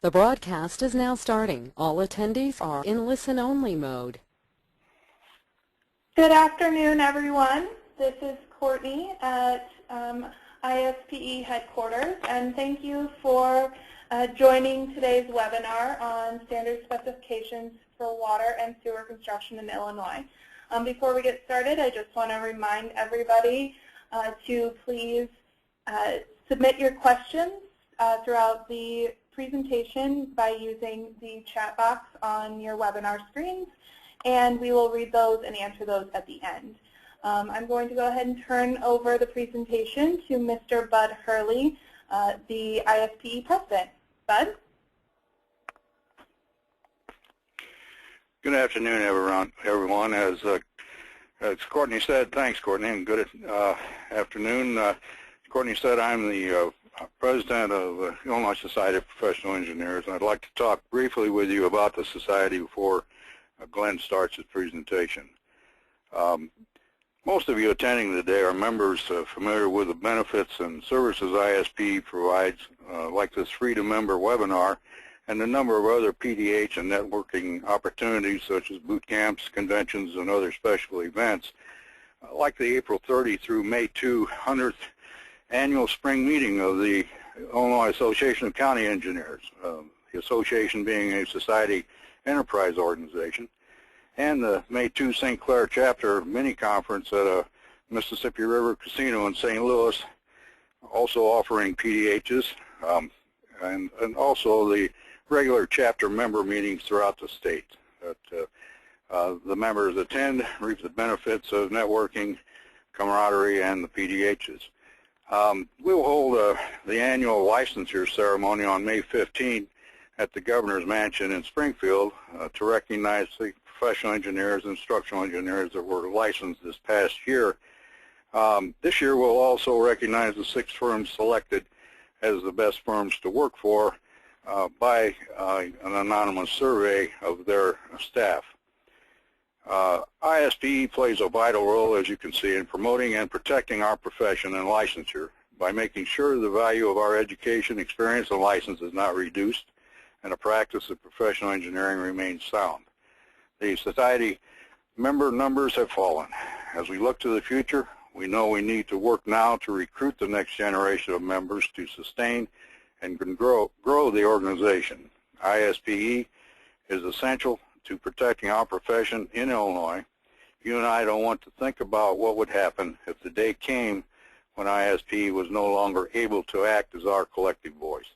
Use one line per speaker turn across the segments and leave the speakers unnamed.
The broadcast is now starting. All attendees are in listen-only mode.
Good afternoon, everyone. This is Courtney at ISPE headquarters, and thank you for joining today's webinar on standard specifications for water and sewer construction in Illinois. Before we get started, I just want to remind everybody to please submit your questions throughout the presentation by using the chat box on your webinar screens, and we will read those and answer those at the end. I'm going to go ahead and turn over the presentation to Mr. Bud Hurley, the ISPE president. Bud?
Good afternoon, everyone. As Courtney said, thanks, Courtney, and good afternoon. Courtney said I'm the president of the Illinois Society of Professional Engineers, and I'd like to talk briefly with you about the society before Glenn starts his presentation. Most of you attending today are members familiar with the benefits and services ISP provides, like this free-to-member webinar, and a number of other PDH and networking opportunities such as boot camps, conventions, and other special events, like the April 30 through May 200th annual spring meeting of the Illinois Association of County Engineers, the association being a society enterprise organization, and the May 2 St. Clair chapter mini conference at a Mississippi River Casino in St. Louis, also offering PDHs, and also the regular chapter member meetings throughout the state that the members attend, reap the benefits of networking, camaraderie, and the PDHs. We will hold the annual licensure ceremony on May 15 at the Governor's Mansion in Springfield to recognize the professional engineers and structural engineers that were licensed this past year. This year we'll also recognize the 6 firms selected as the best firms to work for by an anonymous survey of their staff. ISPE plays a vital role, as you can see, in promoting and protecting our profession and licensure by making sure the value of our education, experience, and license is not reduced and the practice of professional engineering remains sound. The society member numbers have fallen. As we look to the future, we know we need to work now to recruit the next generation of members to sustain and grow the organization. ISPE is essential to protecting our profession in Illinois. You and I don't want to think about what would happen if the day came when ISPE was no longer able to act as our collective voice.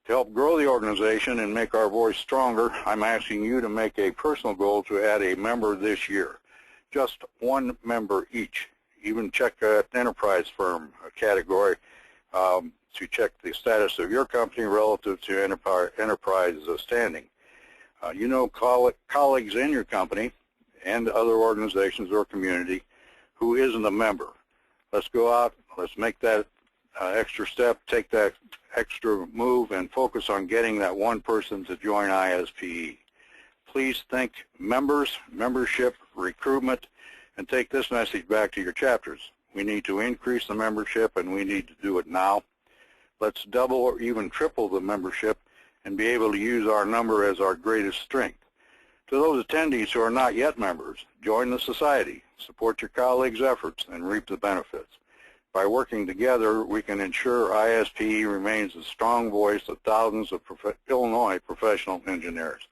To help grow the organization and make our voice stronger, I'm asking you to make a personal goal to add a member this year. Just one member each. Even check that enterprise firm category to check the status of your company relative to enterprise standing. You know colleagues in your company and other organizations or community who isn't a member. Let's go out, let's make that extra step, take that extra move, and focus on getting that one person to join ISPE. Please think members, membership, recruitment, and take this message back to your chapters. We need to increase the membership, and we need to do it now. Let's double or even triple the membership and be able to use our number as our greatest strength. To those attendees who are not yet members, join the society, support your colleagues' efforts, and reap the benefits. By working together, we can ensure ISPE remains a strong voice of thousands of Illinois professional engineers.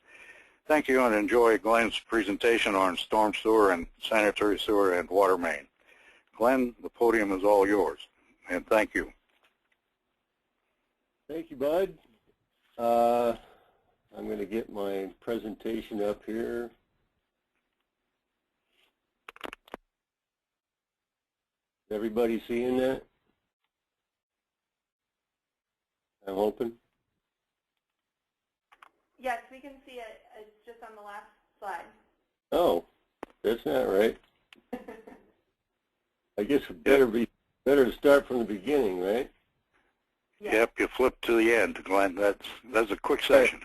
Thank you, and enjoy Glenn's presentation on storm sewer and sanitary sewer and water main. Glenn, the podium is all yours, and thank you.
Thank you, Bud. I'm going to get my presentation up here. Everybody seeing that? I'm hoping.
Yes, we can see it. It's just on the last slide.
Oh, that's not right. I guess it better to start from the beginning, right?
Yes.
Yep, you flip to the end, Glenn. That's a quick session.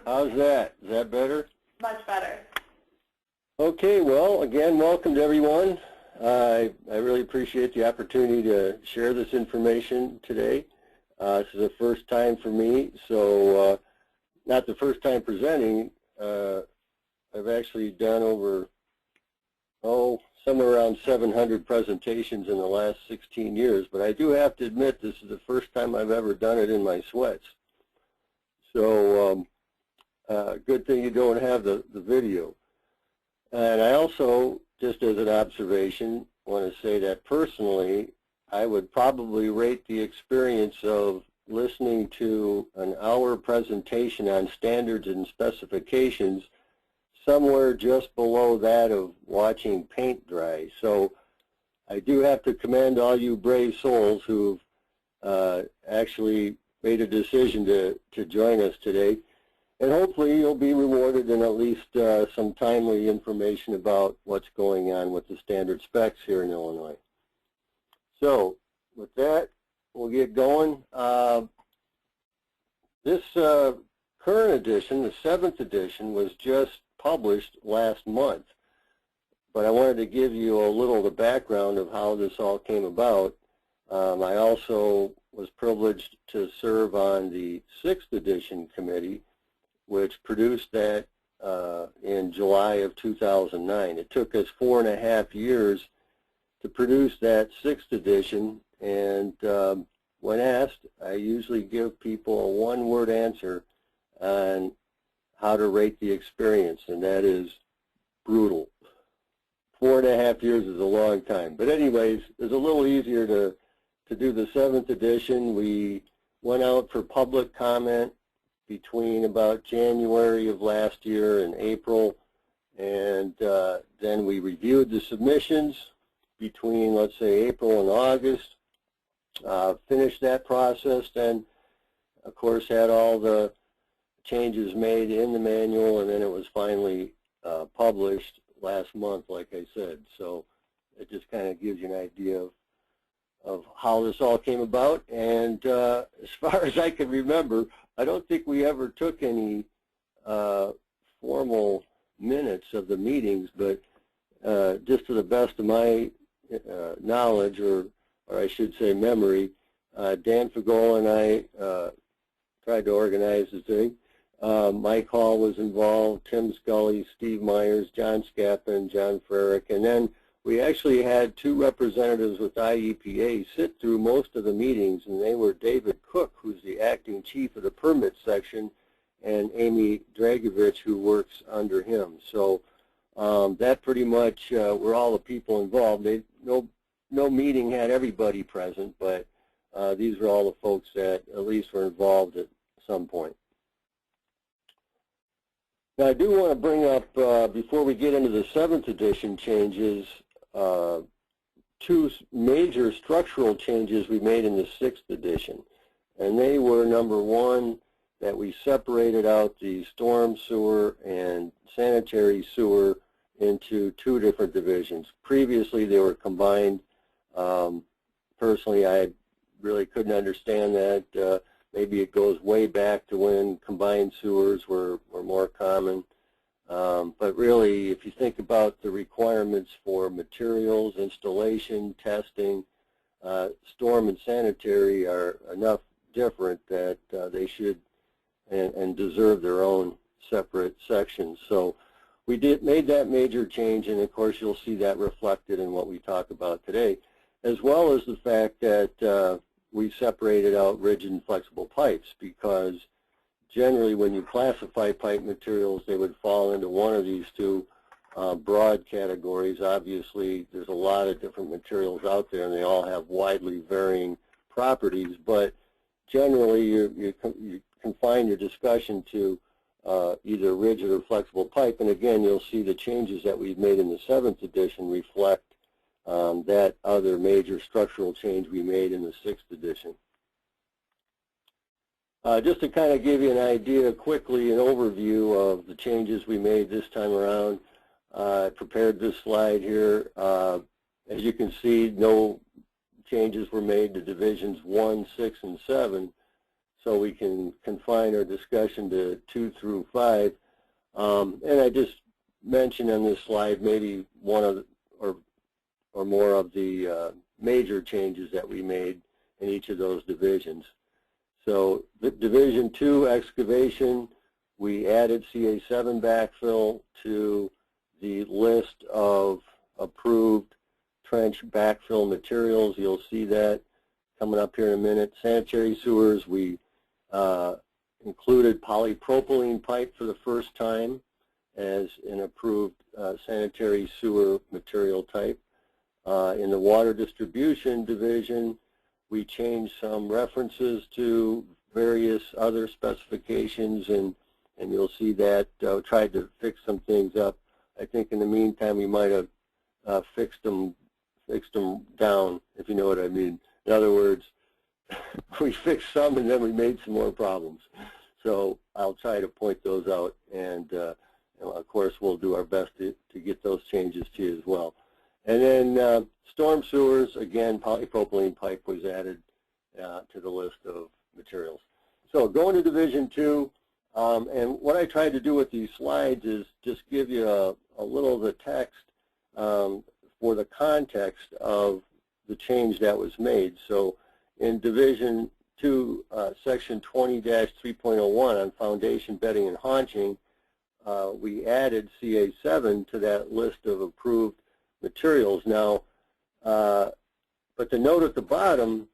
How's that? Is that better?
Much better.
Okay, well, again, welcome to everyone. I really appreciate the opportunity to share this information today. This is the first time for me, so not the first time presenting. I've actually done over, somewhere around 700 presentations in the last 16 years, but I do have to admit this is the first time I've ever done it in my sweats. So good thing you don't have the video. And I also, just as an observation, want to say that personally, I would probably rate the experience of listening to an hour presentation on standards and specifications somewhere just below that of watching paint dry. So I do have to commend all you brave souls who've actually made a decision to join us today. And hopefully you'll be rewarded in at least some timely information about what's going on with the standard specs here in Illinois. So with that, we'll get going. This current edition, the 7th edition, was just published last month. But I wanted to give you a little of the background of how this all came about. I also was privileged to serve on the 6th edition committee, which produced that in July of 2009. It took us 4.5 years to produce that 6th edition, and when asked, I usually give people a one-word answer on how to rate the experience, and that is brutal. 4.5 years is a long time. But anyways, it's a little easier to do the 7th edition. We went out for public comment between about January of last year and April, and then we reviewed the submissions between, let's say, April and August, finished that process, then of course had all the changes made in the manual, and then it was finally published last month, like I said. So it just kind of gives you an idea of how this all came about. And as far as I can remember, I don't think we ever took any formal minutes of the meetings, but just to the best of my knowledge, or I should say memory, Dan Fagola and I tried to organize the thing. Mike Hall was involved, Tim Scully, Steve Myers, John Skappen, John Frerick, and then we actually had 2 representatives with IEPA sit through most of the meetings, and they were David Cook, who's the acting chief of the permit section, and Amy Dragovich, who works under him. So that pretty much were all the people involved. No meeting had everybody present, but these were all the folks that at least were involved at some point. Now, I do want to bring up, before we get into the 7th edition changes, 2 major structural changes we made in the 6th edition. And they were, number 1, that we separated out the storm sewer and sanitary sewer into 2 different divisions. Previously, they were combined. Personally, I really couldn't understand that. Maybe it goes way back to when combined sewers were more common. But really, if you think about the requirements for materials, installation, testing, storm and sanitary are enough different that they should and deserve their own separate sections. So we made that major change, and of course you'll see that reflected in what we talk about today, as well as the fact that we separated out rigid and flexible pipes, because generally when you classify pipe materials, they would fall into one of these 2 broad categories. Obviously, there's a lot of different materials out there, and they all have widely varying properties, but generally you confine your discussion to either rigid or flexible pipe. And again, you'll see the changes that we've made in the 7th edition reflect that other major structural change we made in the 6th edition. Just to kind of give you an idea quickly, an overview of the changes we made this time around, I prepared this slide here. As you can see, no changes were made to divisions 1, 6, and 7, so we can confine our discussion to 2 through 5. And I just mentioned on this slide maybe one of the, or more of the major changes that we made in each of those divisions. So the Division 2, excavation, we added CA7 backfill to the list of approved trench backfill materials. You'll see that coming up here in a minute. Sanitary sewers, we included polypropylene pipe for the first time as an approved sanitary sewer material type. In the water distribution division, we changed some references to various other specifications, and you'll see that tried to fix some things up. I think in the meantime we might have fixed them down, if you know what I mean. In other words, we fixed some and then we made some more problems. So I'll try to point those out, and of course we'll do our best to get those changes to you as well. And then storm sewers, again, polypropylene pipe was added to the list of materials. So going to Division 2, and what I tried to do with these slides is just give you a little of the text for the context of the change that was made. So in Division 2, Section 20-3.01 on foundation bedding and haunching, we added CA7 to that list of approved materials. Now, but the note at the bottom,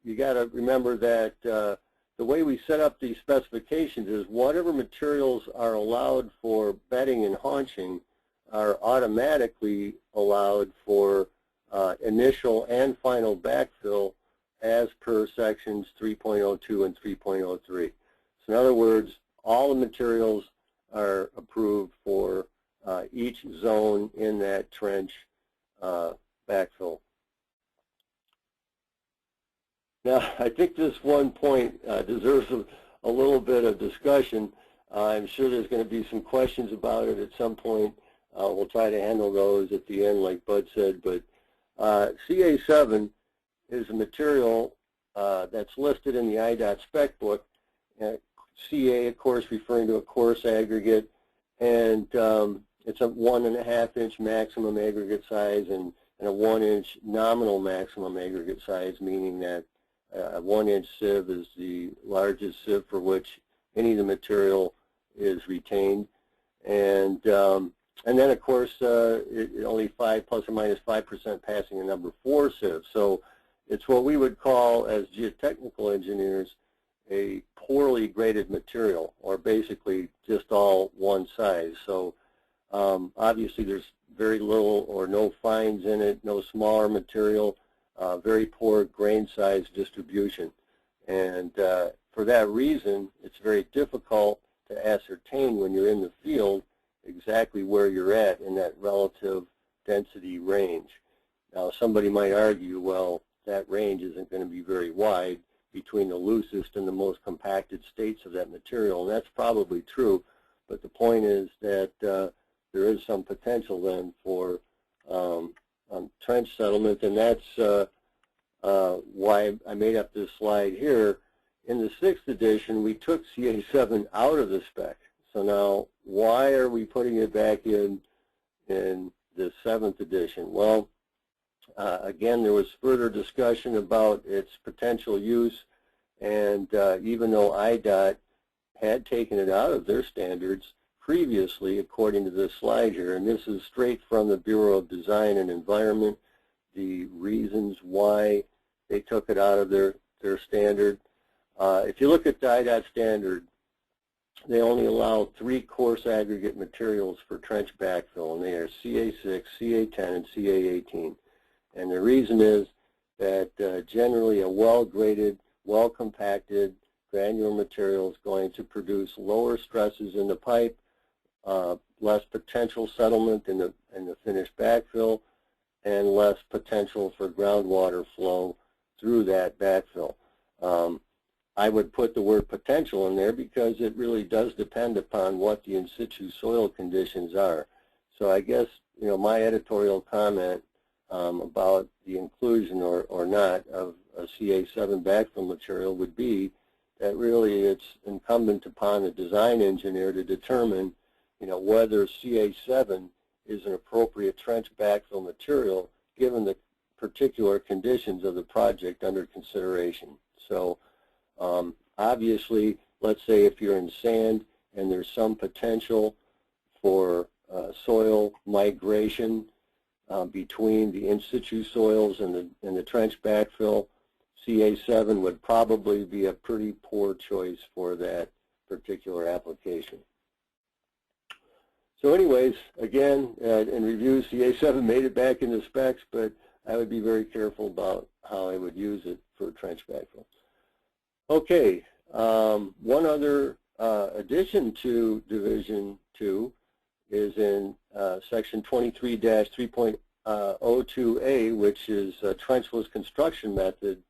you got to remember that the way we set up these specifications is whatever materials are allowed for bedding and haunching are automatically allowed for initial and final backfill as per sections 3.02 and 3.03. So in other words, all the materials are approved for each zone in that trench backfill. Now, I think this one point deserves a little bit of discussion. I'm sure there's going to be some questions about it at some point. We'll try to handle those at the end, like Bud said. But CA7 is a material that's listed in the IDOT spec book. CA, of course, referring to a coarse aggregate, and it's a 1.5-inch maximum aggregate size and a 1-inch nominal maximum aggregate size, meaning that a 1-inch sieve is the largest sieve for which any of the material is retained, and then of course only 5 plus or minus 5% passing a number 4 sieve. So it's what we would call, as geotechnical engineers, a poorly graded material, or basically just all one size. So obviously there's very little or no fines in it, no smaller material, very poor grain size distribution. And for that reason, it's very difficult to ascertain when you're in the field exactly where you're at in that relative density range. Now somebody might argue, well, that range isn't going to be very wide between the loosest and the most compacted states of that material, and that's probably true, but the point is that there is some potential then for trench settlement, and that's why I made up this slide here. In the 6th edition, we took CA7 out of the spec. So now, why are we putting it back in the 7th edition? Well, again, there was further discussion about its potential use, and even though IDOT had taken it out of their standards previously, according to this slide here, and this is straight from the Bureau of Design and Environment, the reasons why they took it out of their standard. If you look at the IDOT standard, they only allow 3 coarse aggregate materials for trench backfill, and they are CA6, CA10, and CA18. And the reason is that generally a well-graded, well-compacted granular material is going to produce lower stresses in the pipe, less potential settlement in the finished backfill, and less potential for groundwater flow through that backfill. I would put the word potential in there because it really does depend upon what the in situ soil conditions are. So I guess, you know, my editorial comment about the inclusion or not of a CA7 backfill material would be that really it's incumbent upon the design engineer to determine, you know, whether CA7 is an appropriate trench backfill material given the particular conditions of the project under consideration. So obviously, let's say if you're in sand and there's some potential for soil migration between the in-situ soils and the trench backfill. CA7 would probably be a pretty poor choice for that particular application. So anyways, again, in review, CA7 made it back in the specs, but I would be very careful about how I would use it for trench backfill. Okay, one other addition to Division 2 is in Section 23-3.02A, which is trenchless construction method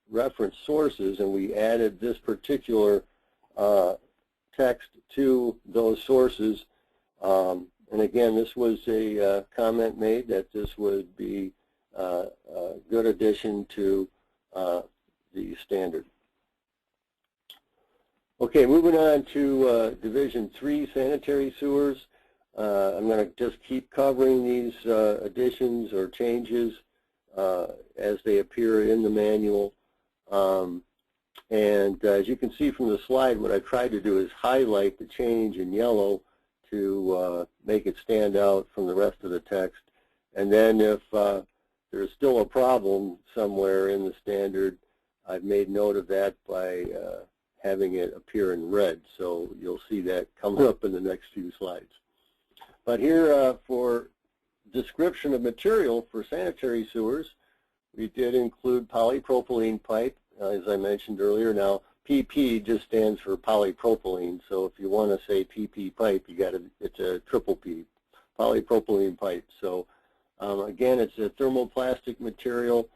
reference sources, and we added this particular text to those sources. And again, this was a comment made that this would be a good addition to the standard. Okay, moving on to Division 3, Sanitary Sewers. I'm going to just keep covering these additions or changes as they appear in the manual. And as you can see from the slide, what I tried to do is highlight the change in yellow to make it stand out from the rest of the text. And then if there's still a problem somewhere in the standard, I've made note of that by having it appear in red. So you'll see that coming up in the next few slides. But here for description of material for sanitary sewers, we did include polypropylene pipe, as I mentioned earlier. Now, PP just stands for polypropylene, so if you want to say PP pipe, it's a triple P, polypropylene pipe. So again, it's a thermoplastic material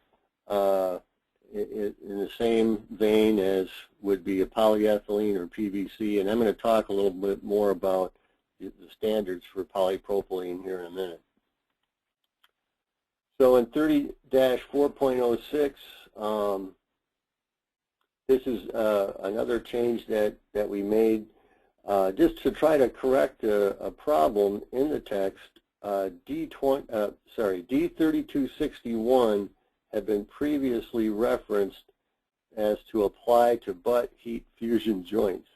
in the same vein as would be a polyethylene or PVC, and I'm going to talk a little bit more about the standards for polypropylene here in a minute. So in 30-4.06, this is another change that we made just to try to correct a problem in the text. D3261 had been previously referenced as to apply to butt heat fusion joints.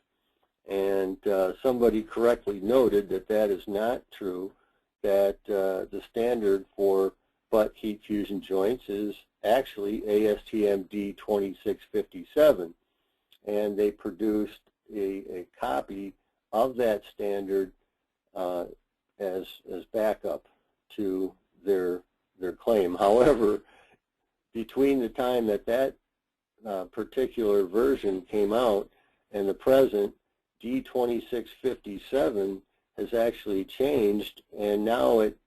And somebody correctly noted that that is not true, that the standard for butt heat fusion joints is actually ASTM D2657, and they produced a copy of that standard as backup to their claim. However, between the time that particular version came out and the present, D2657 has actually changed, and now it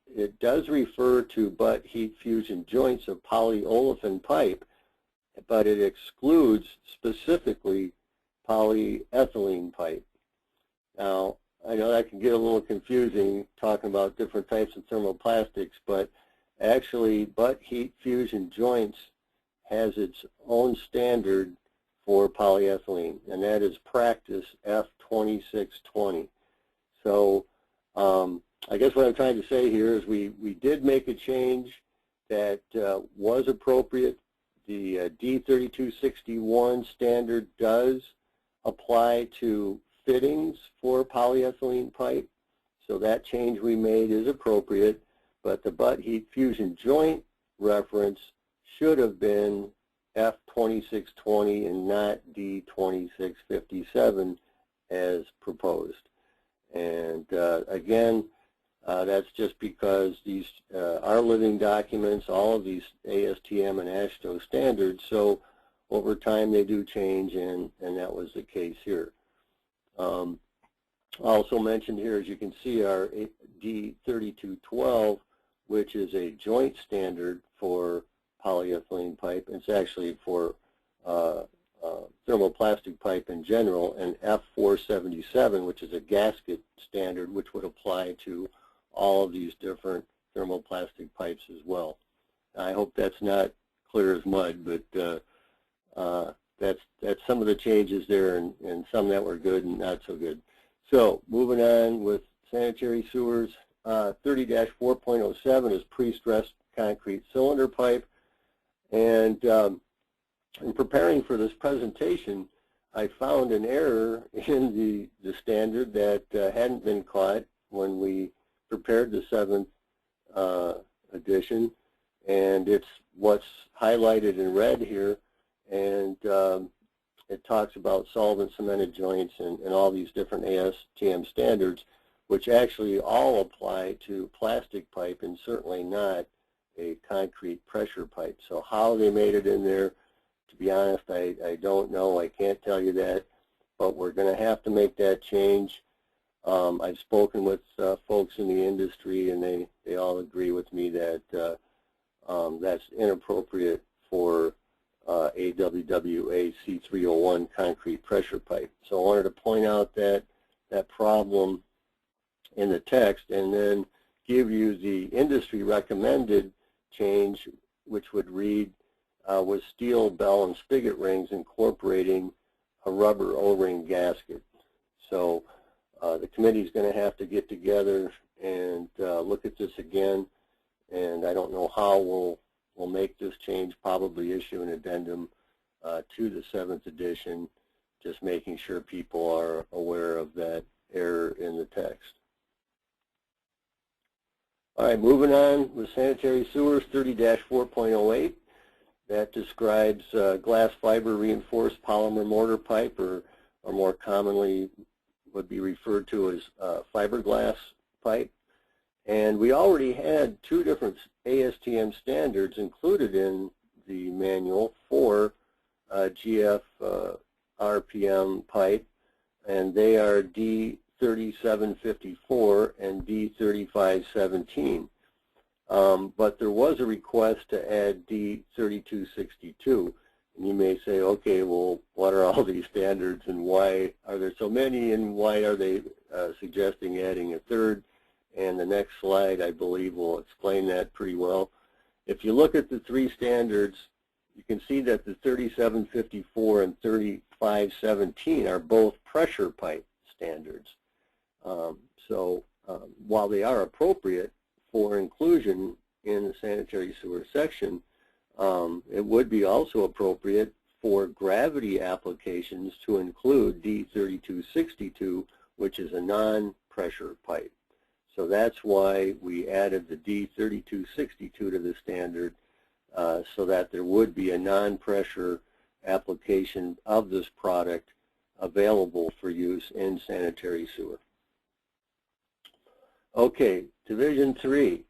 does refer to butt heat fusion joints of polyolefin pipe, but it excludes specifically polyethylene pipe. Now, I know that can get a little confusing talking about different types of thermoplastics, but actually butt heat fusion joints has its own standard for polyethylene, and that is practice F2620. So I guess what I'm trying to say here is we did make a change that was appropriate. The D3261 standard does apply to fittings for polyethylene pipe, so that change we made is appropriate, but the butt heat fusion joint reference should have been F2620 and not D2657 as proposed. And again, that's just because these are living documents, all of these ASTM and AASHTO standards, so over time they do change, and that was the case here. Also mentioned here, as you can see, our D3212, which is a joint standard for polyethylene pipe. It's actually for thermoplastic pipe in general, and F477, which is a gasket standard, which would apply to all of these different thermoplastic pipes as well. I hope that's not clear as mud, but that's some of the changes there, and some that were good and not so good. So moving on with sanitary sewers, 30-4.07 is pre-stressed concrete cylinder pipe. And in preparing for this presentation, I found an error in the standard that hadn't been caught when we prepared the 7th edition, and it's what's highlighted in red here, and it talks about solvent cemented joints and all these different ASTM standards, which actually all apply to plastic pipe and certainly not a concrete pressure pipe. So how they made it in there, to be honest, I don't know. I can't tell you that, but we're going to have to make that change. I've spoken with folks in the industry, and they all agree with me that that's inappropriate for a WWHD 301 concrete pressure pipe. So I wanted to point out that problem in the text, and then give you the industry recommended change, which would read with steel bell and spigot rings incorporating a rubber O-ring gasket. So the committee is going to have to get together and look at this again, and I don't know how we'll make this change, probably issue an addendum to the 7th edition, just making sure people are aware of that error in the text. All right, moving on with Sanitary Sewers 30-4.08. That describes glass fiber reinforced polymer mortar pipe, or more commonly would be referred to as fiberglass pipe. And we already had 2 different ASTM standards included in the manual for GF RPM pipe, and they are D3754 and D3517. But there was a request to add D3262. And you may say, okay, well, what are all these standards and why are there so many, and why are they suggesting adding a 3rd? And the next slide, I believe, will explain that pretty well. If you look at the 3 standards, you can see that the 3754 and 3517 are both pressure pipe standards. While they are appropriate for inclusion in the sanitary sewer section, it would be also appropriate for gravity applications to include D3262, which is a non-pressure pipe. So that's why we added the D3262 to the standard, so that there would be a non-pressure application of this product available for use in sanitary sewer. Okay, Division 3.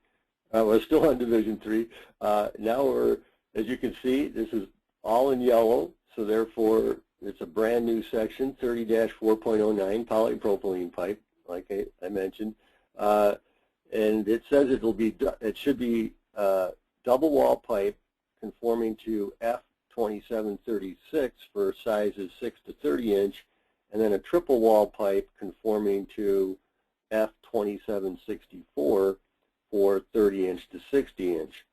We're still on Division 3. Now we're, as you can see, this is all in yellow, so therefore it's a brand new section, 30-4.09, polypropylene pipe, like I mentioned. And it says it should be double wall pipe conforming to F2736 for sizes 6 to 30 inch, and then a triple wall pipe conforming to F2764 for 30 inch to 60 inch.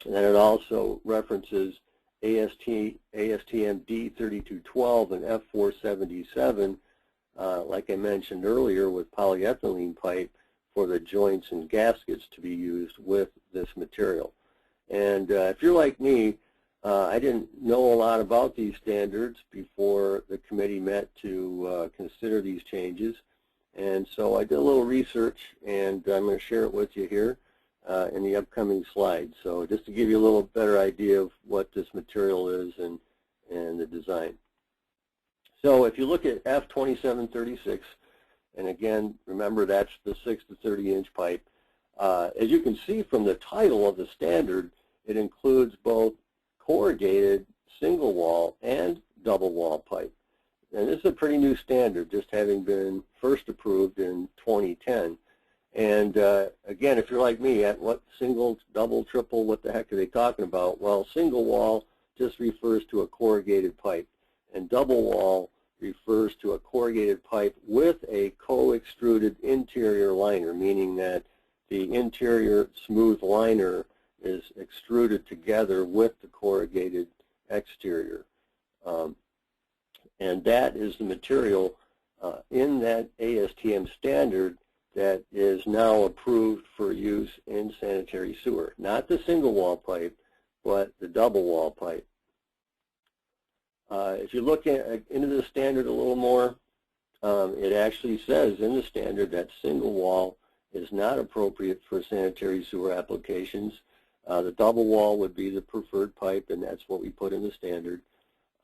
And then it also references ASTM D3212 and F477, like I mentioned earlier, with polyethylene pipe for the joints and gaskets to be used with this material. And if you're like me, I didn't know a lot about these standards before the committee met to consider these changes. And so I did a little research, and I'm going to share it with you here in the upcoming slides. So just to give you a little better idea of what this material is and the design. So if you look at F2736, and again, remember that's the 6 to 30 inch pipe. As you can see from the title of the standard, it includes both corrugated single wall and double wall pipe. And this is a pretty new standard, just having been first approved in 2010. And again, if you're like me, at what single, double, triple, what the heck are they talking about? Well, single wall just refers to a corrugated pipe, and double wall refers to a corrugated pipe with a co-extruded interior liner, meaning that the interior smooth liner is extruded together with the corrugated exterior. And that is the material in that ASTM standard that is now approved for use in sanitary sewer. Not the single wall pipe, but the double wall pipe. If you look into the standard a little more, it actually says in the standard that single wall is not appropriate for sanitary sewer applications. The double wall would be the preferred pipe, and that's what we put in the standard.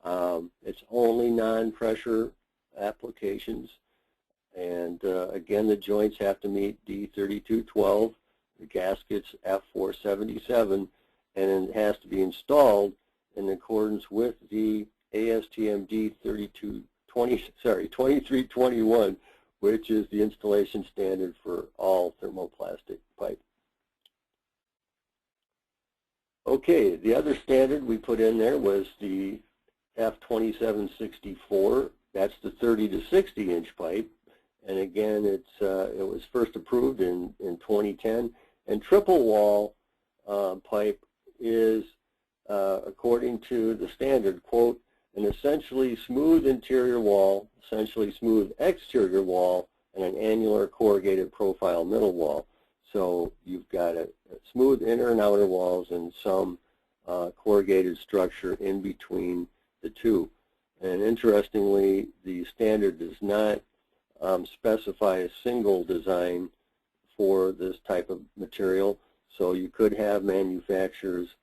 It's only non-pressure applications, and again, the joints have to meet D3212, the gaskets F477, and it has to be installed in accordance with the ASTM D2321, which is the installation standard for all thermoplastic pipe. Okay, the other standard we put in there was the F2764. That's the 30 to 60 inch pipe, and again, it was first approved in 2010. And triple wall pipe is, according to the standard, quote, an essentially smooth interior wall, essentially smooth exterior wall, and an annular corrugated profile middle wall. So you've got a smooth inner and outer walls and some corrugated structure in between the two. And interestingly, the standard does not specify a single design for this type of material. So you could have manufacturers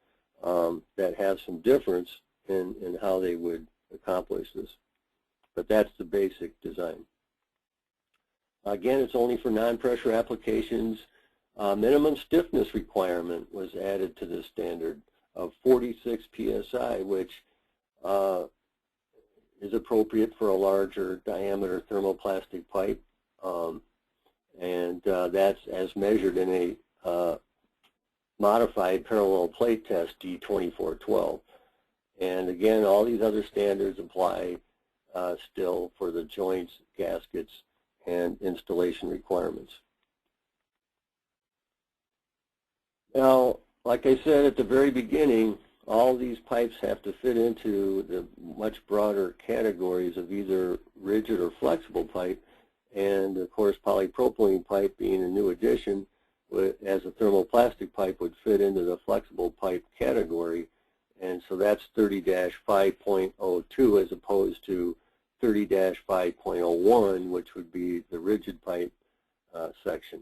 that have some difference in how they would accomplish this. But that's the basic design. Again, it's only for non-pressure applications. Minimum stiffness requirement was added to this standard of 46 psi, which is appropriate for a larger diameter thermoplastic pipe, and that's as measured in a modified parallel plate test D2412. And again, all these other standards apply still for the joints, gaskets, and installation requirements. Now, like I said at the very beginning, all these pipes have to fit into the much broader categories of either rigid or flexible pipe, and of course polypropylene pipe being a new addition as a thermoplastic pipe would fit into the flexible pipe category, and so that's 30-5.02 as opposed to 30-5.01, which would be the rigid pipe section.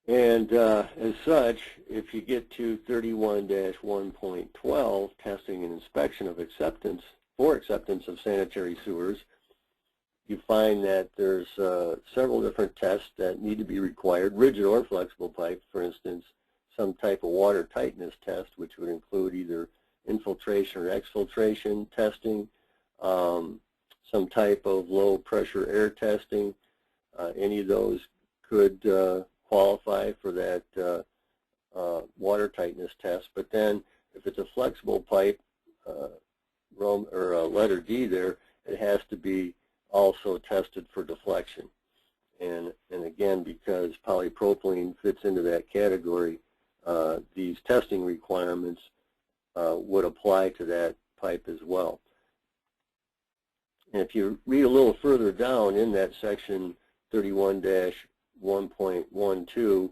And as such, if you get to 31-1.12, testing and inspection of acceptance of sanitary sewers, you find that there's several different tests that need to be required, rigid or flexible pipe, for instance, some type of water tightness test, which would include either infiltration or exfiltration testing, some type of low pressure air testing. Any of those could qualify for that water tightness test. But then if it's a flexible pipe, letter D there, it has to be also tested for deflection. And again, because polypropylene fits into that category, these testing requirements would apply to that pipe as well. And if you read a little further down in that section 31-1.12,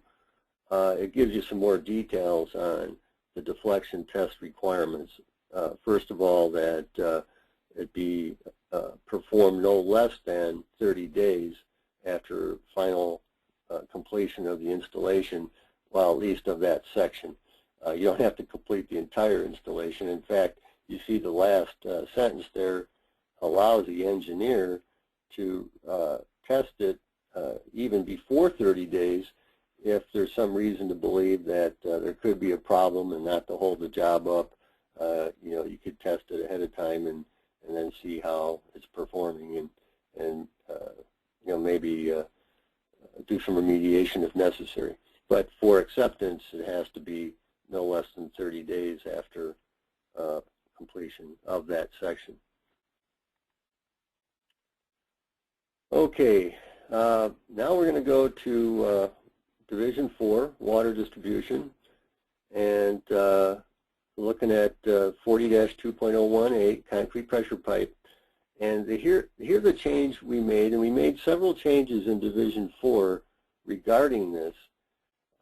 it gives you some more details on the deflection test requirements. First of all, that it be performed no less than 30 days after final completion of the installation, well, at least of that section. You don't have to complete the entire installation. In fact, you see the last sentence there allows the engineer to test it even before 30 days if there's some reason to believe that there could be a problem, and not to hold the job up. You could test it ahead of time and then see how it's performing, and maybe do some remediation if necessary. But for acceptance, it has to be no less than 30 days after completion of that section. Okay, now we're going to go to Division 4, Water Distribution, and looking at 40-2.018, concrete pressure pipe. And here the change we made, and we made several changes in Division 4 regarding this.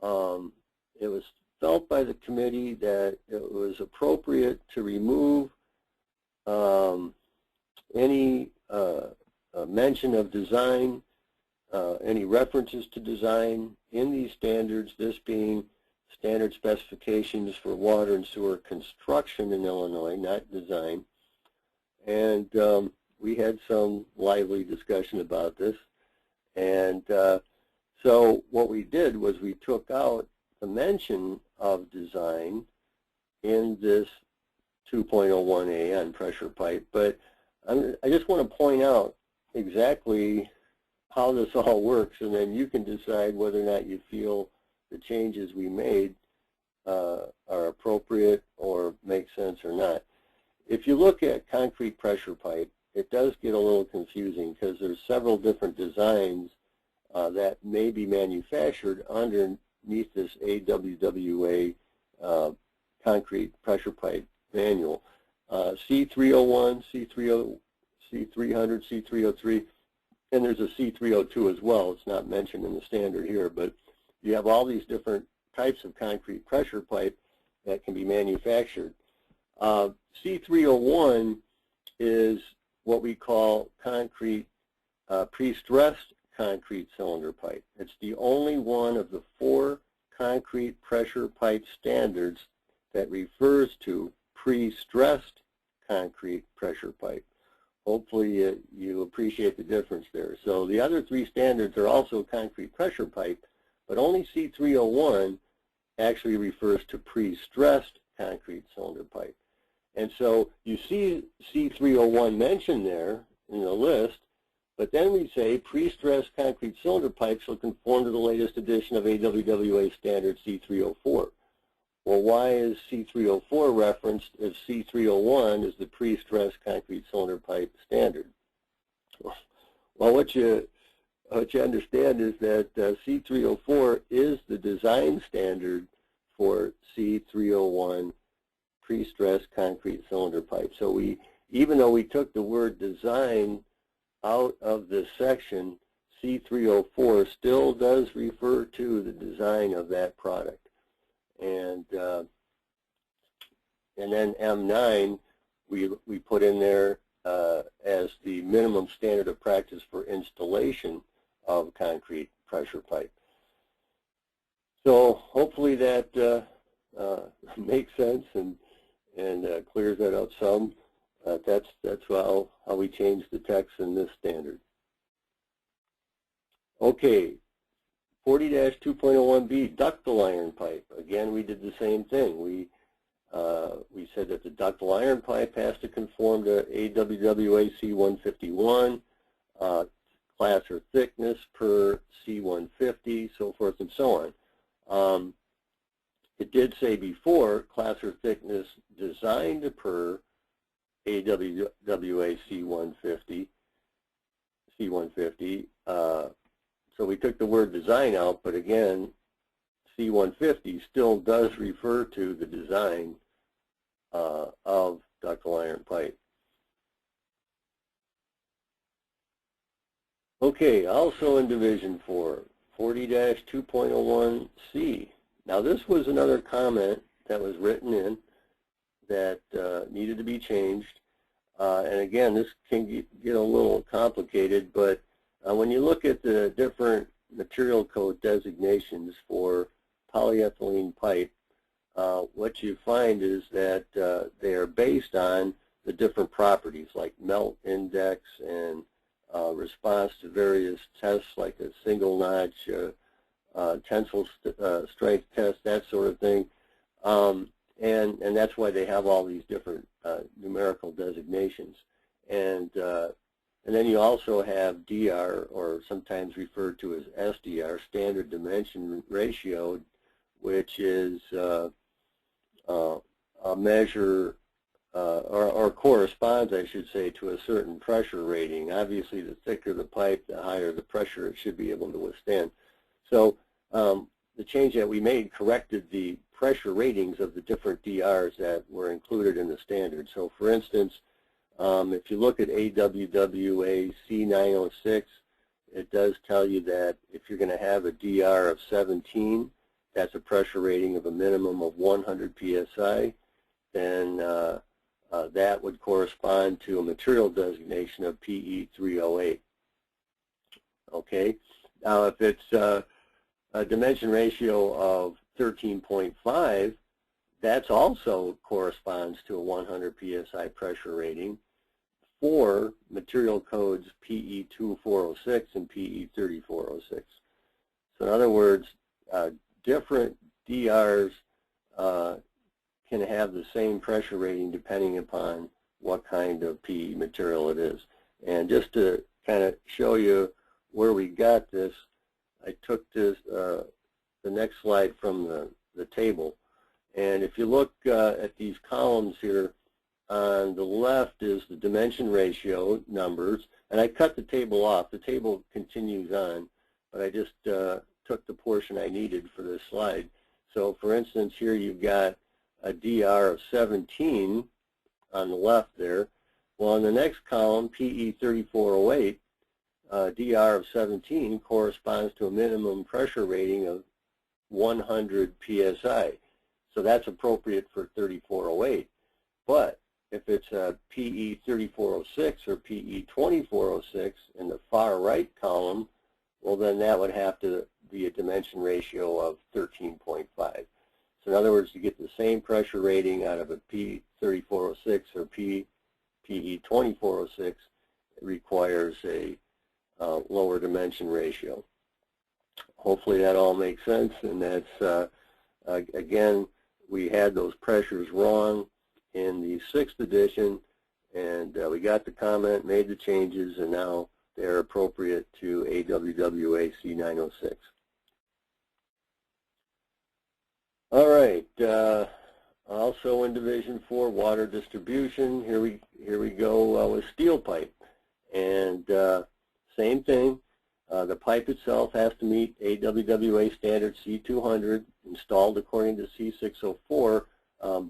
It was felt felt by the committee that it was appropriate to remove any mention of design, any references to design in these standards, this being standard specifications for water and sewer construction in Illinois, not design. And we had some lively discussion about this. And so what we did was we took out the mention of design in this 2.01a on pressure pipe. But I just want to point out exactly how this all works, and then you can decide whether or not you feel the changes we made are appropriate or make sense or not. If you look at concrete pressure pipe, it does get a little confusing because there's several different designs that may be manufactured underneath this AWWA concrete pressure pipe manual. C301, C300, C303, and there's a C302 as well. It's not mentioned in the standard here, but you have all these different types of concrete pressure pipe that can be manufactured. C301 is what we call concrete pre-stressed concrete cylinder pipe. It's the only one of the 4 concrete pressure pipe standards that refers to pre-stressed concrete pressure pipe. Hopefully you appreciate the difference there. So the other 3 standards are also concrete pressure pipe, but only C301 actually refers to pre-stressed concrete cylinder pipe. And so you see C301 mentioned there in the list, but then we say pre-stressed concrete cylinder pipes will conform to the latest edition of AWWA standard C304. Well, why is C304 referenced if C301 is the pre-stressed concrete cylinder pipe standard? Well, what you understand is that C304 is the design standard for C301 pre-stressed concrete cylinder pipe. So even though we took the word design out of this section, C304 still does refer to the design of that product. And then M9 we put in there as the minimum standard of practice for installation of concrete pressure pipe. So hopefully that makes sense and clears that up some. That's how we changed the text in this standard. Okay, 40-2.01b, ductile iron pipe. Again, we did the same thing. We said that the ductile iron pipe has to conform to AWWA C151, class or thickness per C150, so forth and so on. It did say before class or thickness designed per AWWA C150. So we took the word design out, but again, C150 still does refer to the design of ductile iron pipe. Okay, also in Division 4, 40-2.01c. Now this was another comment that was written in that needed to be changed. And again, this can get a little complicated, but when you look at the different material code designations for polyethylene pipe, what you find is that they are based on the different properties like melt index and response to various tests like a single notch, tensile strength test, that sort of thing. And that's why they have all these different numerical designations. And then you also have DR, or sometimes referred to as SDR, standard dimension ratio, which is a measure or corresponds, I should say, to a certain pressure rating. Obviously, the thicker the pipe, the higher the pressure it should be able to withstand. So the change that we made corrected the pressure ratings of the different DRs that were included in the standard. So for instance, if you look at AWWA C906, it does tell you that if you're going to have a DR of 17, that's a pressure rating of a minimum of 100 psi, then that would correspond to a material designation of PE 308. Okay. Now, if it's a dimension ratio of 13.5, that also corresponds to a 100 psi pressure rating for material codes PE 2406 and PE 3406. So in other words, different DRs can have the same pressure rating depending upon what kind of PE material it is. And just to kind of show you where we got this, I took this the next slide from the table. And if you look at these columns here, on the left is the dimension ratio numbers, and I cut the table off. The table continues on, but I just took the portion I needed for this slide. So for instance, here you've got a DR of 17 on the left there. Well, in the next column, PE 3408, DR of 17 corresponds to a minimum pressure rating of 100 psi. So that's appropriate for 3408. But if it's a PE 3406 or PE 2406 in the far right column, well, then that would have to be a dimension ratio of 13.5. So in other words, to get the same pressure rating out of a PE 3406 or PE 2406, it requires a lower dimension ratio. Hopefully that all makes sense, and that's, again, we had those pressures wrong in the 6th edition, and we got the comment, made the changes, and now they're appropriate to WWHD 906. All right, also in Division 4, water distribution, here we go with steel pipe. And same thing, the pipe itself has to meet AWWA standard C200, installed according to C604,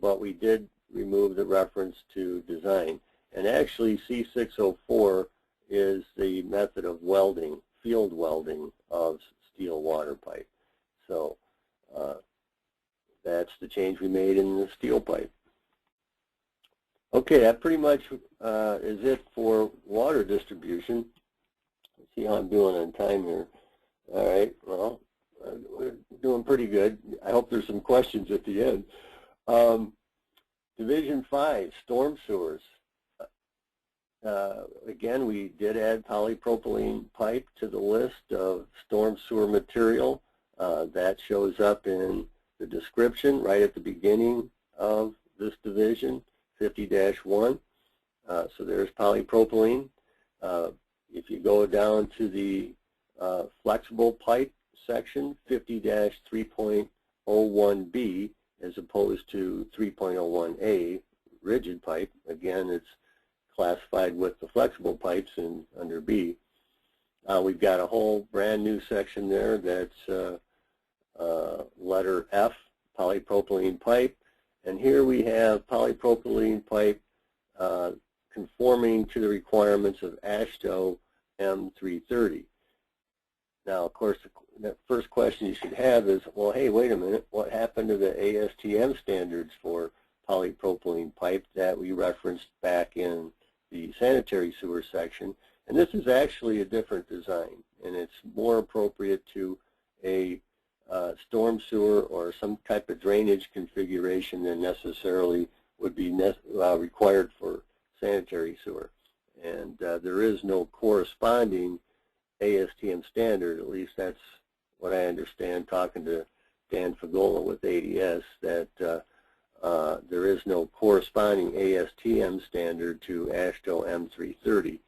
but we did remove the reference to design. And actually C604 is the method of welding, field welding of steel water pipe. So that's the change we made in the steel pipe. Okay, that pretty much is it for water distribution. Let's see how I'm doing on time here. All right, well, we're doing pretty good. I hope there's some questions at the end. Division 5, storm sewers. Again, we did add polypropylene pipe to the list of storm sewer material. That shows up in the description right at the beginning of this division, 50-1. So there's polypropylene. If you go down to the flexible pipe section, 50-3.01B, as opposed to 3.01A, rigid pipe. Again, it's classified with the flexible pipes under B. We've got a whole brand new section there that's letter F, polypropylene pipe. And here we have polypropylene pipe conforming to the requirements of AASHTO M330. Now, of course, the first question you should have is, well, hey, wait a minute, what happened to the ASTM standards for polypropylene pipe that we referenced back in the sanitary sewer section? And this is actually a different design, and it's more appropriate to a storm sewer or some type of drainage configuration than necessarily would be required for sanitary sewer. And there is no corresponding ASTM standard, at least that's what I understand talking to Dan Fagola with ADS, that there is no corresponding ASTM standard to AASHTO M330.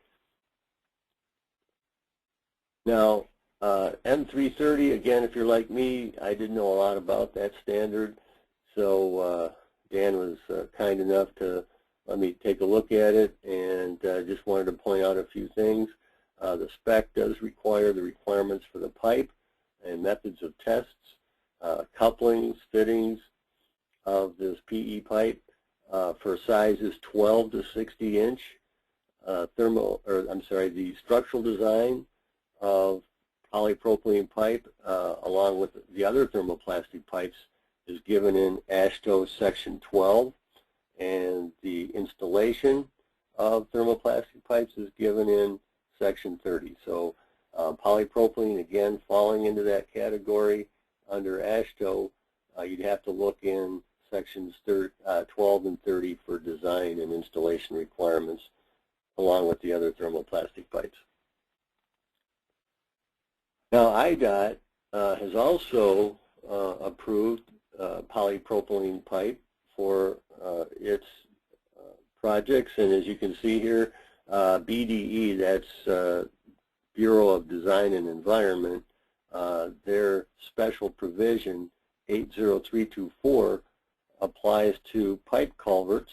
Now, M330, again, if you're like me, I didn't know a lot about that standard, so Dan was kind enough to let me take a look at it, and just wanted to point out a few things. The spec does require the requirements for the pipe and methods of tests, couplings, fittings of this PE pipe for sizes 12 to 60 inch, the structural design of polypropylene pipe, along with the other thermoplastic pipes, is given in AASHTO Section 12, and the installation of thermoplastic pipes is given in Section 30. So polypropylene, again, falling into that category under AASHTO, you'd have to look in Sections 12 and 30 for design and installation requirements, along with the other thermoplastic pipes. Now, IDOT has also approved polypropylene pipe for its projects, and as you can see here, BDE, that's Bureau of Design and Environment, their special provision 80324 applies to pipe culverts,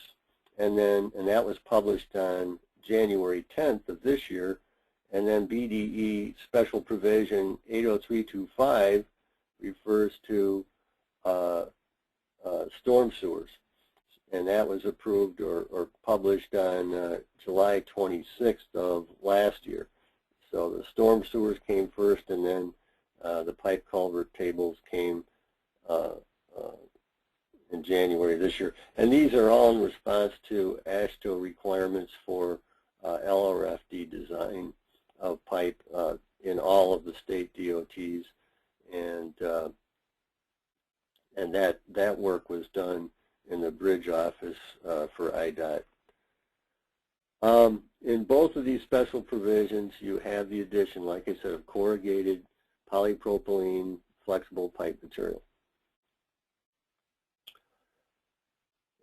and that was published on January 10th of this year. And then BDE special provision 80325 refers to storm sewers, and that was approved or published on July 26th of last year. So the storm sewers came first, and then the pipe culvert tables came in January this year. And these are all in response to AASHTO requirements for LRFD design of pipe in all of the state DOTs, and that work was done in the bridge office for IDOT. In both of these special provisions, you have the addition, like I said, of corrugated polypropylene flexible pipe material.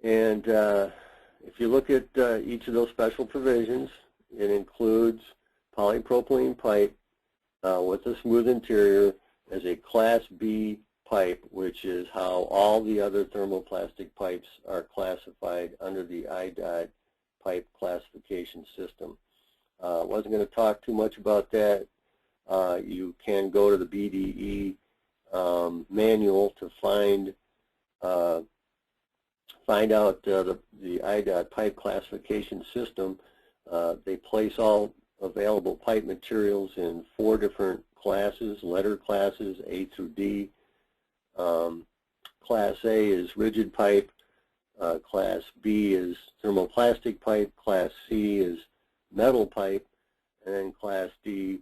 And if you look at each of those special provisions, it includes polypropylene pipe with a smooth interior as a Class B pipe, which is how all the other thermoplastic pipes are classified under the IDOT pipe classification system. Wasn't going to talk too much about that. You can go to the BDE manual to find out the IDOT pipe classification system. They place all available pipe materials in 4 different classes, letter classes, A through D. Class A is rigid pipe, Class B is thermoplastic pipe, Class C is metal pipe, and then Class D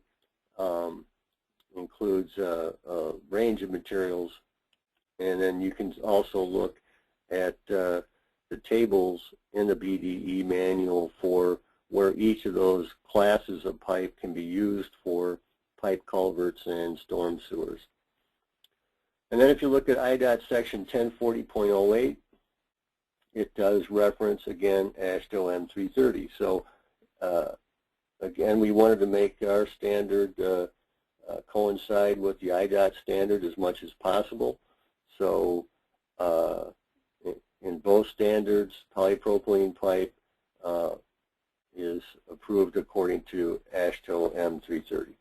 includes a range of materials. And then you can also look at the tables in the BDE manual for where each of those classes of pipe can be used for pipe culverts and storm sewers. And then if you look at IDOT section 1040.08, it does reference, again, AASHTO M330. So again, we wanted to make our standard coincide with the IDOT standard as much as possible. So in both standards, polypropylene pipe is approved according to AASHTO M330.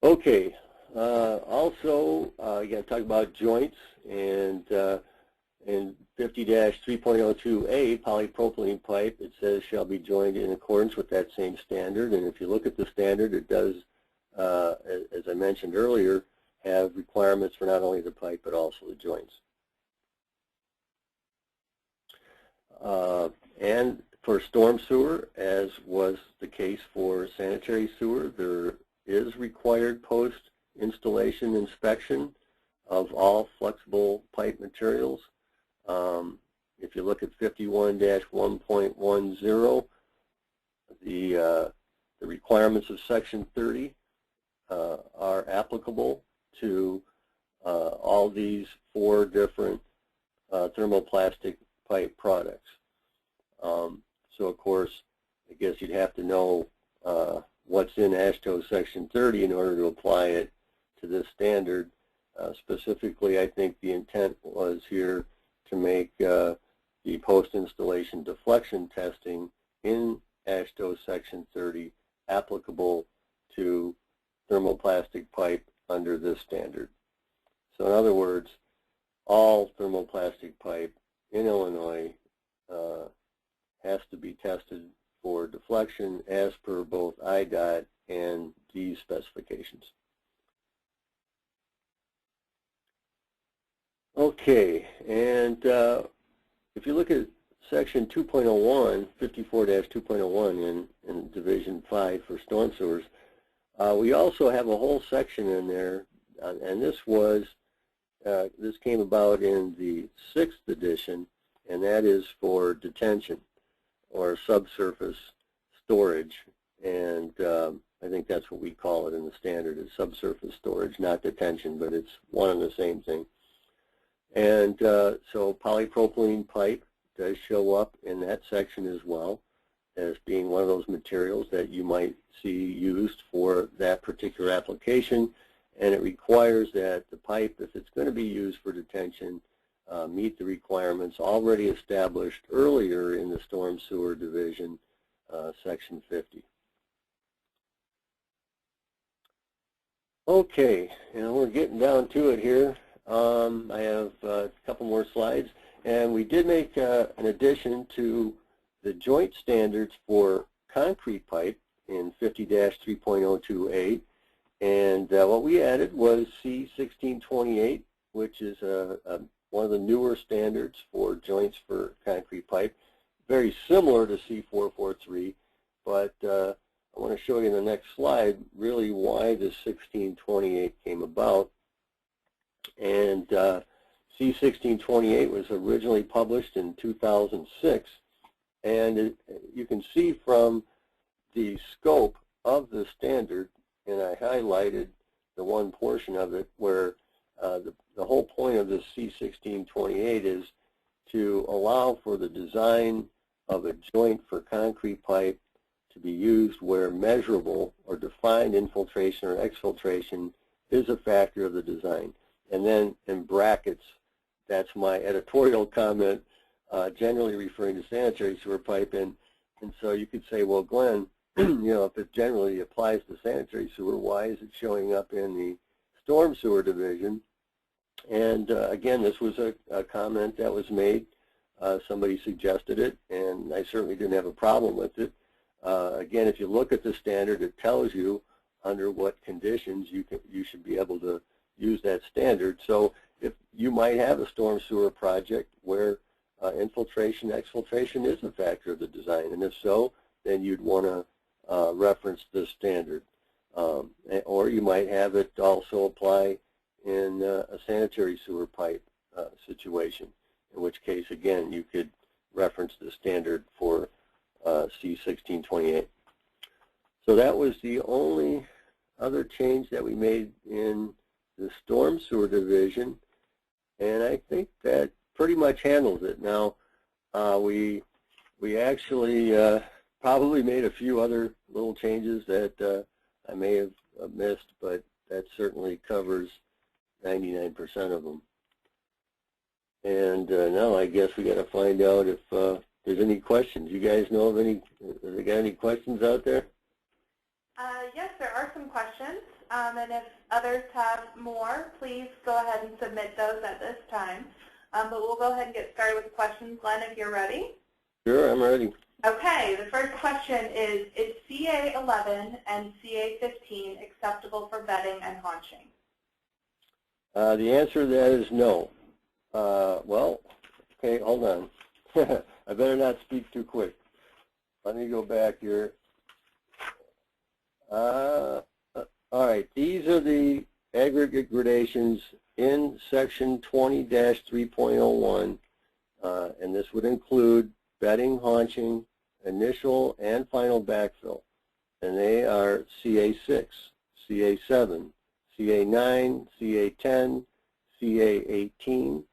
Okay, also, again, talk about joints, and in 50-3.02a, polypropylene pipe, it says shall be joined in accordance with that same standard. And if you look at the standard, it does, as I mentioned earlier, have requirements for not only the pipe but also the joints. And for storm sewer, as was the case for sanitary sewer, there is required post-installation inspection of all flexible pipe materials. If you look at 51-1.10, the requirements of Section 30 are applicable to all these 4 different thermoplastic pipe products. So, of course, I guess you'd have to know what's in AASHTO Section 30 in order to apply it to this standard. Specifically, I think the intent was here to make the post-installation deflection testing in AASHTO Section 30 applicable to thermoplastic pipe under this standard. So in other words, all thermoplastic pipe in Illinois has to be tested for deflection as per both IDOT and these specifications. Okay, and if you look at Section 2.01, 54-2.01 in Division 5 for storm sewers, we also have a whole section in there, and this came about in the 6th edition, and that is for detention or subsurface storage, and I think that's what we call it in the standard, is subsurface storage, not detention, but it's one and the same thing. And so polypropylene pipe does show up in that section as well as being one of those materials that you might see used for that particular application, and it requires that the pipe, if it's going to be used for detention, meet the requirements already established earlier in the Storm Sewer Division, Section 50. Okay, and we're getting down to it here. I have a couple more slides, and we did make an addition to the joint standards for concrete pipe in 50-3.02A, and what we added was C1628, which is one of the newer standards for joints for concrete pipe, very similar to C443, but I want to show you in the next slide really why the 1628 came about. And C1628 was originally published in 2006, and you can see from the scope of the standard, and I highlighted the one portion of it where the whole point of this C1628 is to allow for the design of a joint for concrete pipe to be used where measurable or defined infiltration or exfiltration is a factor of the design. And then in brackets, that's my editorial comment, generally referring to sanitary sewer pipe. And so you could say, well, Glenn, if it generally applies to sanitary sewer, why is it showing up in the storm sewer division? And again, this was a comment that was made. Somebody suggested it, and I certainly didn't have a problem with it. Again, if you look at the standard, it tells you under what conditions you should be able to use that standard. So if you might have a storm sewer project where infiltration, exfiltration is a factor of the design, and if so, then you'd want to reference this standard. Or you might have it also apply in a sanitary sewer pipe situation, in which case, again, you could reference the standard for C1628. So that was the only other change that we made in the storm sewer division, and I think that pretty much handles it. Now, we actually probably made a few other little changes that I may have missed, but that certainly covers 99% of them. And now I guess we got to find out if there's any questions. You guys know of any? Have they got any questions out there?
Yes, there are some questions, and if others have more, please go ahead and submit those at this time. But we'll go ahead and get started with the questions. Glenn, if you're ready.
Sure, I'm ready.
Okay, the first question is CA11 and CA15 acceptable for bedding and haunching?
The answer to that is no. Well, okay, hold on. I better not speak too quick. Let me go back here. All right, these are the aggregate gradations in Section 20-3.01, and this would include bedding, haunching, initial and final backfill, and they are CA6, CA7, CA9, CA10, CA18,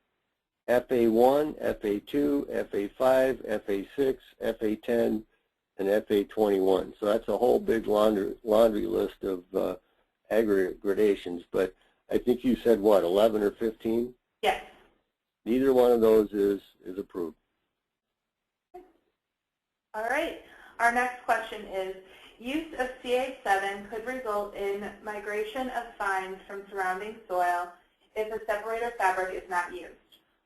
FA1, FA2, FA5, FA6, FA10, and FA21. So that's a whole big laundry list of aggregate gradations. But I think you said, what, 11 or 15?
Yes.
Neither one of those is approved.
All right. Our next question is, use of CA7 could result in migration of fines from surrounding soil if a separator fabric is not used.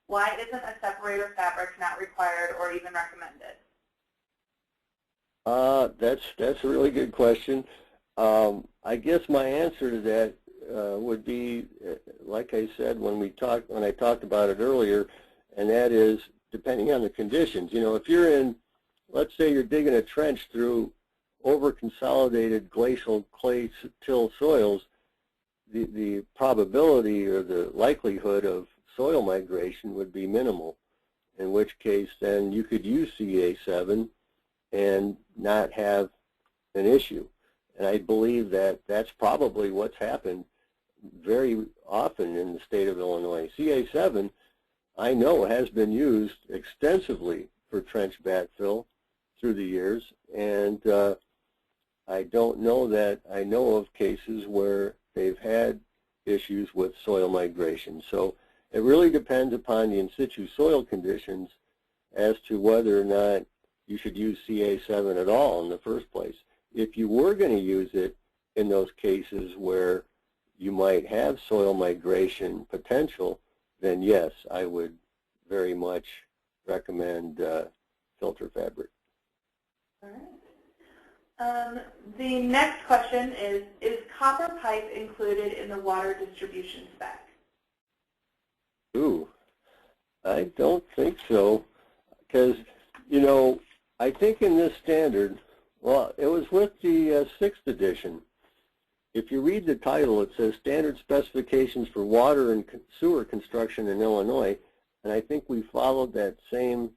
Why isn't a separator fabric not required or even recommended?
That's a really good question. I guess my answer to that would be, like I said when I talked about it earlier, and that is depending on the conditions. You know, if you're in, let's say you're digging a trench through over-consolidated glacial clay till soils, the probability or the likelihood of soil migration would be minimal, in which case then you could use CA7 and not have an issue. And I believe that that's probably what's happened very often in the state of Illinois. CA7, I know, has been used extensively for trench backfill through the years, and I don't know that I know of cases where they've had issues with soil migration. So it really depends upon the in situ soil conditions as to whether or not you should use CA7 at all in the first place. If you were going to use it in those cases where you might have soil migration potential, then yes, I would very much recommend filter fabric.
All right. The next question is copper pipe included in the water distribution spec?
Ooh, I don't think so, because, you know, I think in this standard, well, it was with the 6th edition. If you read the title, it says Standard Specifications for Water and Sewer Construction in Illinois, and I think we followed that same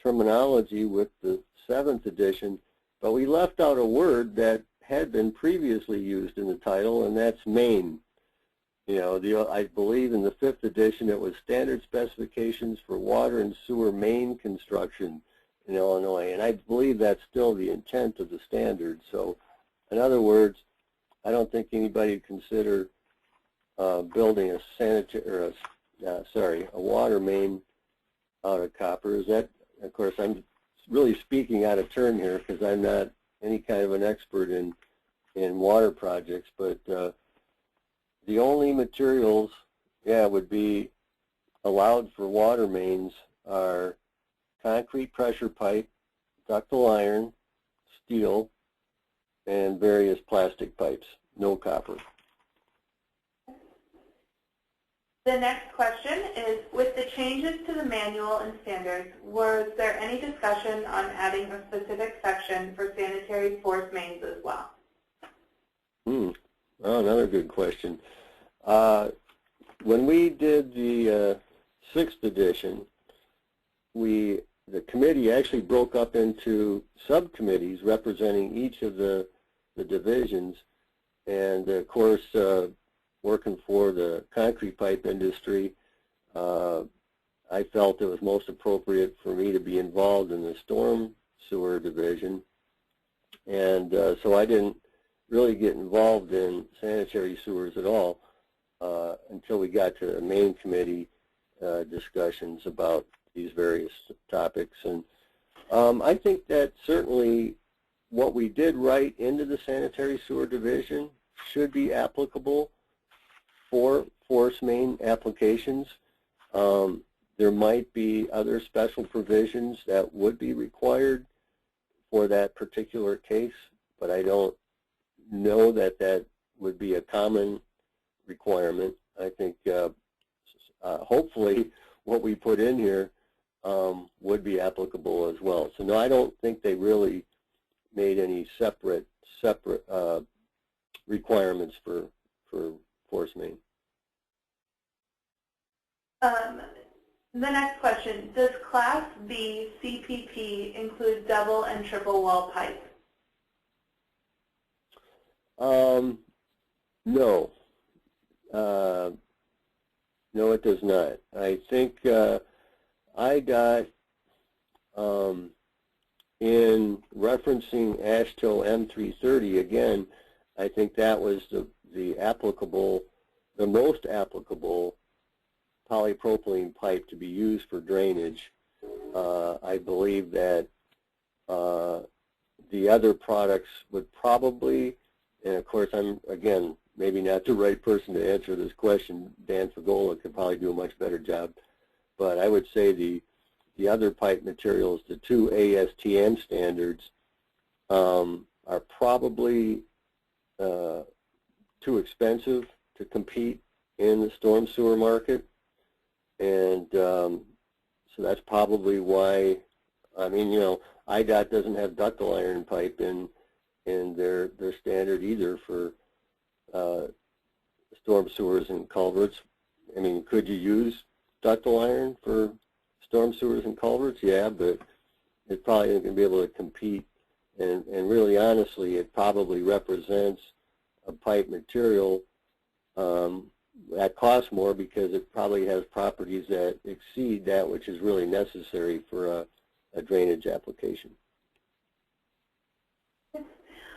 terminology with the 7th edition, but we left out a word that had been previously used in the title, and that's main. You know, I believe in the 5th edition it was Standard Specifications for Water and Sewer Main Construction in Illinois, and I believe that's still the intent of the standard. So, in other words, I don't think anybody would consider building a water main out of copper. Is that, of course, I'm really speaking out of turn here because I'm not any kind of an expert in water projects, but the only materials, would be allowed for water mains are concrete pressure pipe, ductile iron, steel, and various plastic pipes, no copper.
The next question is, with the changes to the manual and standards, was there any discussion on adding a specific section for sanitary force mains as well?
Oh, another good question. When we did the 6th edition, the committee actually broke up into subcommittees representing each of the divisions, and of course, working for the concrete pipe industry, I felt it was most appropriate for me to be involved in the storm sewer division, and so I didn't really get involved in sanitary sewers at all until we got to the main committee discussions about these various topics. And I think that certainly what we did right into the sanitary sewer division should be applicable for force main applications. There might be other special provisions that would be required for that particular case, but I don't know that that would be a common requirement. I think hopefully what we put in here would be applicable as well. So no, I don't think they really made any separate requirements for force main.
The next question, does Class B CPP include double and triple wall pipe?
No. No, it does not. I think IDOT, in referencing AASHTO M330, again, I think that was the most applicable polypropylene pipe to be used for drainage. I believe that the other products would probably, and of course I'm, again, maybe not the right person to answer this question. Dan Fagola could probably do a much better job. But I would say the other pipe materials, the 2 ASTM standards, are probably too expensive to compete in the storm sewer market, and so that's probably why. I mean, you know, IDOT doesn't have ductile iron pipe in their standard either for storm sewers and culverts. I mean, could you use ductile iron for storm sewers and culverts? Yeah, but it probably isn't going to be able to compete. And really, honestly, it probably represents a pipe material that costs more because it probably has properties that exceed that which is really necessary for a drainage application.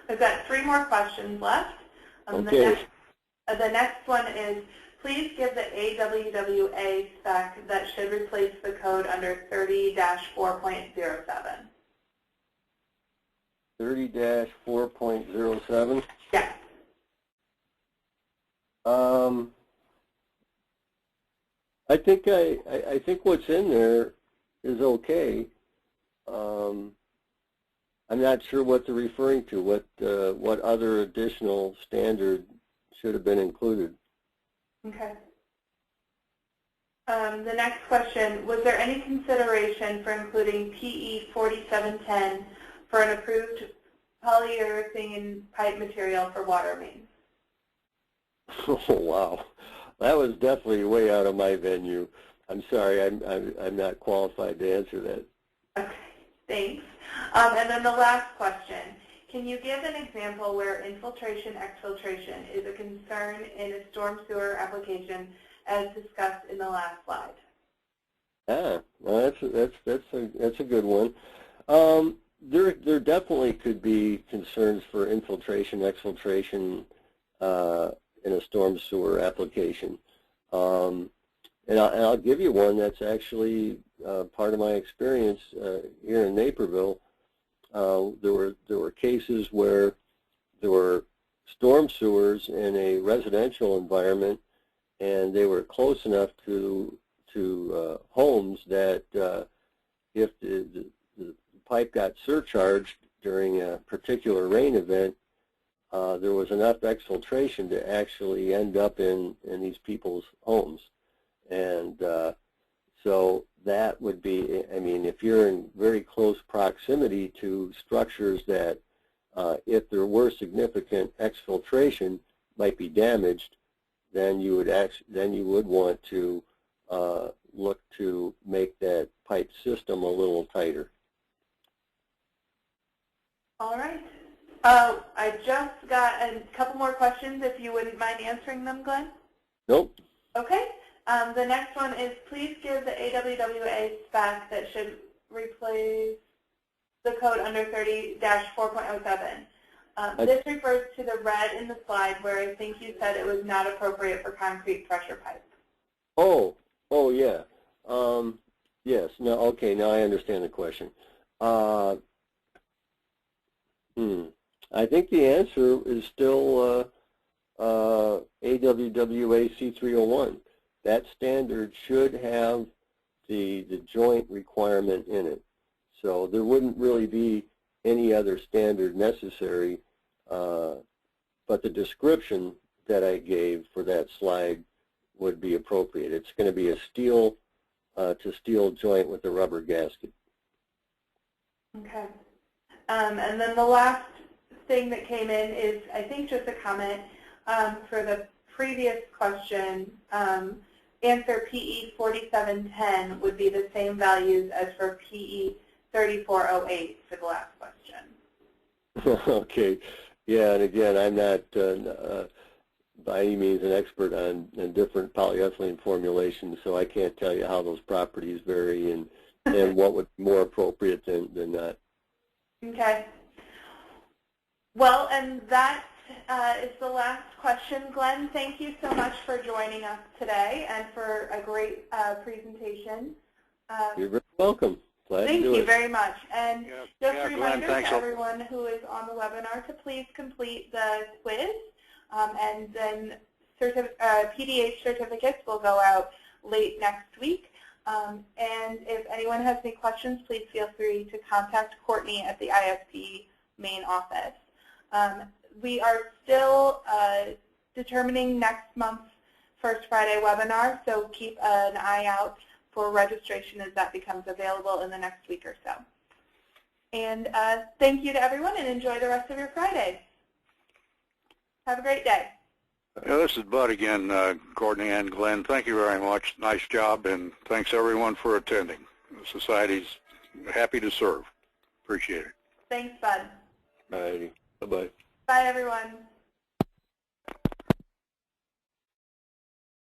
I've got 3 more questions left.
Okay.
The next one is, please give the AWWA spec that should replace the code under 30-4.07.
30-4.07?
Yes.
I think what's in there is okay. I'm not sure what they're referring to. What other additional standard should have been included?
Okay. The next question, was there any consideration for including PE 4710 for an approved polyurethane pipe material for water mains?
Oh, wow. That was definitely way out of my venue. I'm sorry, I'm not qualified to answer that.
Okay, thanks. And then the last question, can you give an example where infiltration exfiltration is a concern in a storm sewer application as discussed in the last slide?
Ah, well, that's a good one. There definitely could be concerns for infiltration, exfiltration in a storm sewer application. And I'll give you one that's actually part of my experience here in Naperville. There were cases where there were storm sewers in a residential environment, and they were close enough to homes that if the pipe got surcharged during a particular rain event, there was enough exfiltration to actually end up in these people's homes. And so that would be, I mean, if you're in very close proximity to structures that, if there were significant exfiltration, might be damaged, then you would want to look to make that pipe system a little tighter.
All right. I just got a couple more questions, if you wouldn't mind answering them, Glenn.
Nope.
Okay. The next one is, please give the AWWA spec that should replace the code under 30-4.07. This refers to the red in the slide where I think you said it was not appropriate for concrete pressure pipe.
Oh yeah. Yes. No. Okay. Now I understand the question. I think the answer is still AWWA C301. That standard should have the joint requirement in it. So there wouldn't really be any other standard necessary, but the description that I gave for that slide would be appropriate. It's going to be a steel to steel joint with a rubber gasket.
Okay. And then the last thing that came in is, I think, just a comment for the previous question. Answer PE 4710 would be the same values as for PE 3408 for the last question.
Okay. Yeah, and again, I'm not by any means an expert on different polyethylene formulations, so I can't tell you how those properties vary and what would be more appropriate than not.
Okay. Well, and that is the last question. Glenn, thank you so much for joining us today and for a great presentation.
You're very welcome. Glad
Thank
to do
you
it.
very much. And just a reminder
Glenn,
to everyone who is on the webinar to please complete the quiz, and then PDH certificates will go out late next week. And if anyone has any questions, please feel free to contact Courtney at the ISP main office. we are still determining next month's First Friday webinar, so keep an eye out for registration as that becomes available in the next week or so. And thank you to everyone, and enjoy the rest of your Friday. Have a great day.
Yeah, this is Bud again, Courtney and Glenn. Thank you very much. Nice job, and thanks everyone for attending. The Society's happy to serve. Appreciate it.
Thanks, Bud.
All righty. Bye-bye.
Bye, everyone.